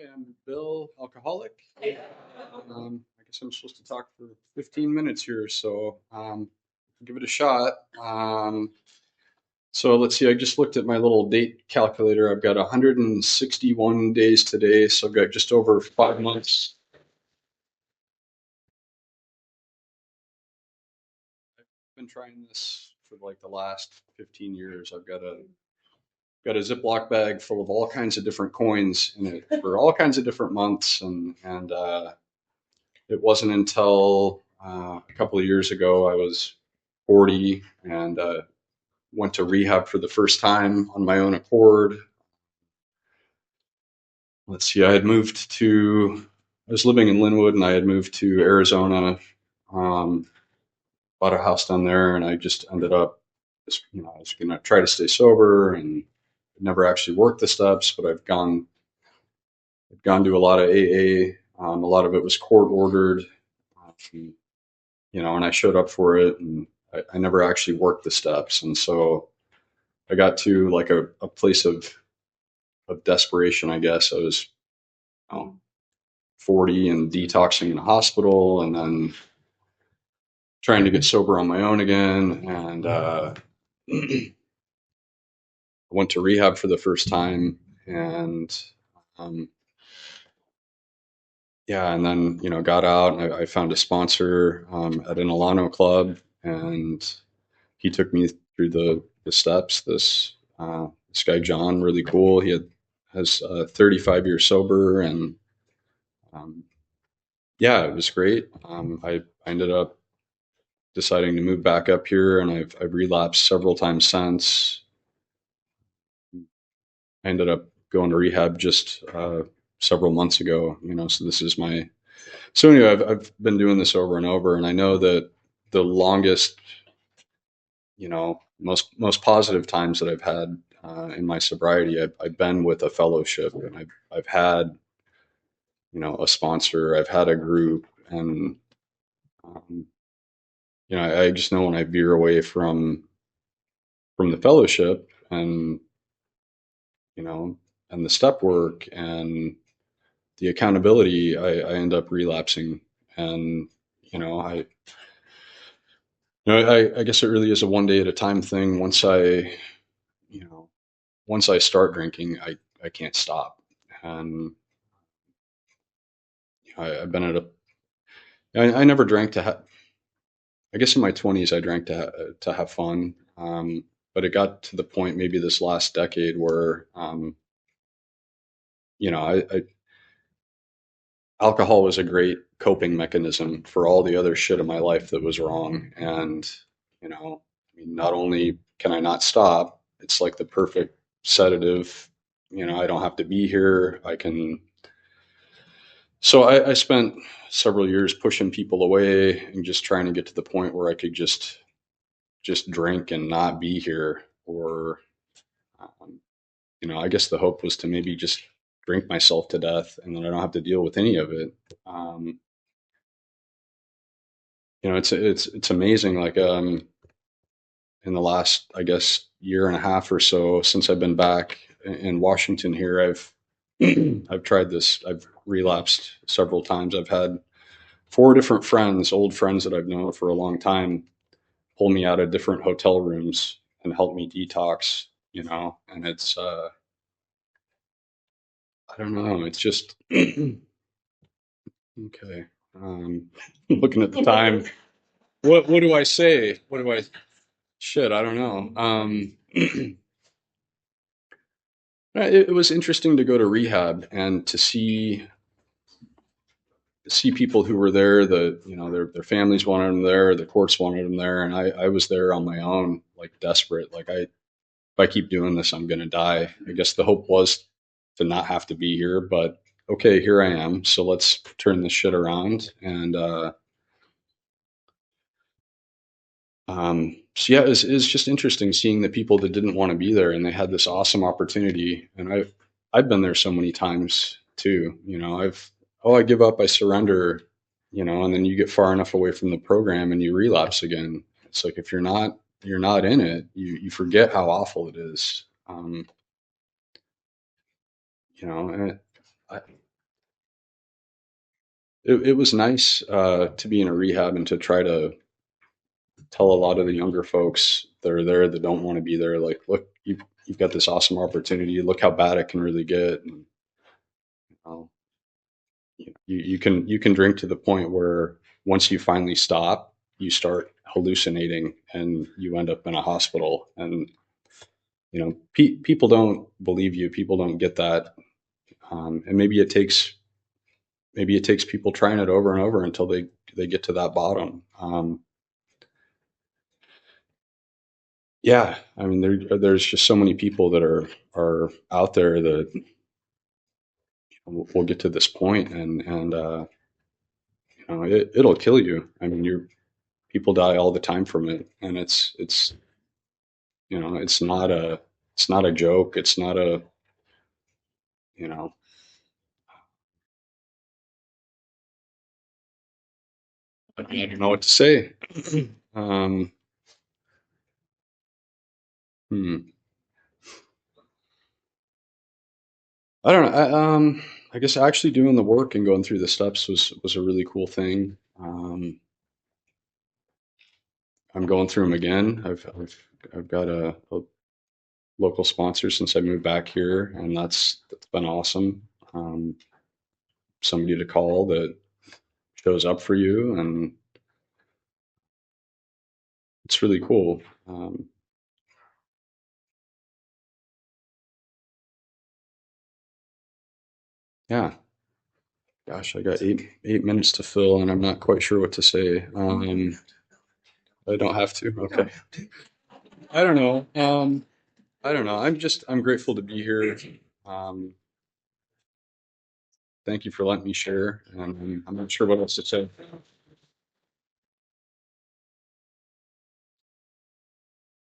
I'm Bill, alcoholic. I guess I'm supposed to talk for 15 minutes here, so give it a shot. So let's see, I just looked at my little date calculator. I've got 161 days today, so I've got just over 5 months. I've been trying this for like the last 15 years. I've got a Ziploc bag full of all kinds of different coins in it for all kinds of different months, and it wasn't until a couple of years ago I was 40 and went to rehab for the first time on my own accord. Let's see, I was living in Linwood and I had moved to Arizona, um, bought a house down there, and I just ended up, I was going to try to stay sober and never actually worked the steps, but I'd gone to a lot of AA. A lot of it was court ordered. Um, and I showed up for it, and I never actually worked the steps. And so I got to like a place of desperation, I guess. I was, you know, 40 and detoxing in a hospital, and then trying to get sober on my own again. And I went to rehab for the first time, and um, yeah, and then got out, and I found a sponsor at an Alano club, and he took me through the steps. This guy John, really cool. Has 35 years sober, and um, yeah, it was great. I ended up deciding to move back up here, and I've relapsed several times since. I ended up going to rehab just several months ago. So this is my so anyway. I've been doing this over and over, and I know that the longest, most positive times that I've had in my sobriety, I've been with a fellowship, and I've had a sponsor, I've had a group, and um, I just know when I veer away from the fellowship, and you know and the step work and the accountability, I end up relapsing, and you know I I guess it really is a one day at a time thing. You know once I start drinking, I can't stop. And I've been at I never drank I guess in my 20s I drank to have fun. But it got to the point maybe this last decade where I alcohol was a great coping mechanism for all the other shit in my life that was wrong. And I mean, not only can I not stop, it's like the perfect sedative. I don't have to be here. I can. So I spent several years pushing people away and just trying to get to the point where I could just drink and not be here. Or um, I guess the hope was to maybe just drink myself to death, and then I don't have to deal with any of it. Um, it's amazing. Like in the last, I guess, year and a half or so since I've been back in Washington here, I've I've tried this. I've relapsed several times. I've had four different friends, old friends that I've known for a long time, pull me out of different hotel rooms and help me detox. And it's I don't know. It's just okay. Looking at the time, what do I say? What do I shit? I don't know. It was interesting to go to rehab and to see people who were there. Their families wanted them there, the courts wanted them there, and I was there on my own, like desperate. Like if I keep doing this, I'm gonna die. I guess the hope was to not have to be here, but okay, here I am. So let's turn this shit around. And so yeah, it's just interesting seeing the people that didn't want to be there and they had this awesome opportunity. And I've been there so many times too. I give up, I surrender, and then you get far enough away from the program and you relapse again. It's like if you're not in it, you forget how awful it is. And I, it was nice to be in a rehab and to try to tell a lot of the younger folks that are there that don't want to be there, like, look, you've got this awesome opportunity. Look how bad it can really get. And, uh, you can drink to the point where once you finally stop, you start hallucinating and you end up in a hospital. And people don't believe you. People don't get that. And maybe it takes people trying it over and over until they get to that bottom. Yeah, I mean, there's just so many people that are out there that will get to this point, and it'll kill you. I mean, people die all the time from it, and it's not a joke. It's not a you know I don't know what to say. um, hmm, I don't know. I guess actually doing the work and going through the steps was a really cool thing. I'm going through them again. I've got a local sponsor since I moved back here, and that's been awesome. Um, Somebody to call that shows up for you, and it's really cool. Yeah, gosh, I got 8 minutes to fill, and I'm not quite sure what to say. I don't have to. Okay. I don't know. I don't know. I'm grateful to be here. Um, Thank you for letting me share, and I'm not sure what else to say.